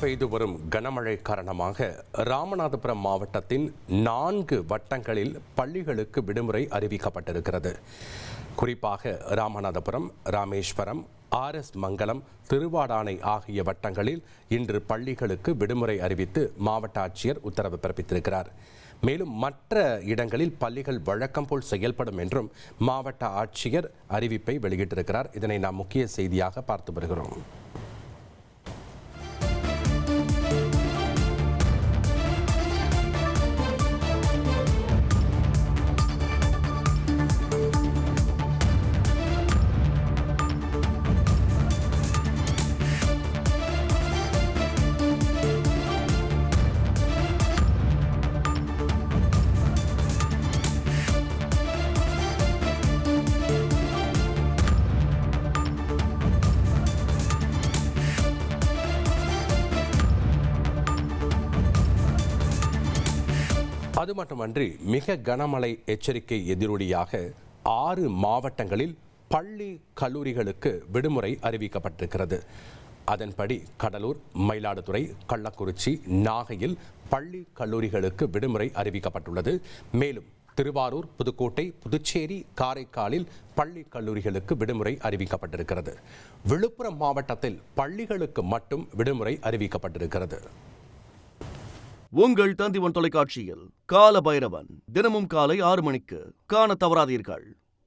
பெய்து வரும் கனமழை காரணமாக ராமநாதபுரம் மாவட்டத்தின் 4 வட்டங்களில் பள்ளிகளுக்கு விடுமுறை அறிவிக்கப்பட்டிருக்கிறது. குறிப்பாக ராமநாதபுரம், ராமேஸ்வரம், RS மங்கலம், திருவாடானை ஆகிய வட்டங்களில் இன்று பள்ளிகளுக்கு விடுமுறை அறிவித்து மாவட்ட ஆட்சியர் உத்தரவு பிறப்பித்திருக்கிறார். மேலும் மற்ற இடங்களில் பள்ளிகள் வழக்கம் போல் செயல்படும் என்றும் மாவட்ட ஆட்சியர் அறிவிப்பை வெளியிட்டிருக்கிறார். இதனை நாம் முக்கிய செய்தியாக பார்த்து வருகிறோம். அது மட்டுமன்றி மிக கனமழை எச்சரிக்கை எதிரொலியாக 6 மாவட்டங்களில் பள்ளி கல்லூரிகளுக்கு விடுமுறை அறிவிக்கப்பட்டிருக்கிறது. அதன்படி கடலூர், மயிலாடுதுறை, கள்ளக்குறிச்சி, நாகையில் பள்ளி கல்லூரிகளுக்கு விடுமுறை அறிவிக்கப்பட்டுள்ளது. மேலும் திருவாரூர், புதுக்கோட்டை, புதுச்சேரி, காரைக்காலில் பள்ளி கல்லூரிகளுக்கு விடுமுறை அறிவிக்கப்பட்டிருக்கிறது. விழுப்புரம் மாவட்டத்தில் பள்ளிகளுக்கு மட்டும் விடுமுறை அறிவிக்கப்பட்டிருக்கிறது. உங்கள் தந்திவன் தொலைக்காட்சியில் கால பைரவன் தினமும் காலை 6 மணிக்கு காண தவறாதீர்கள்.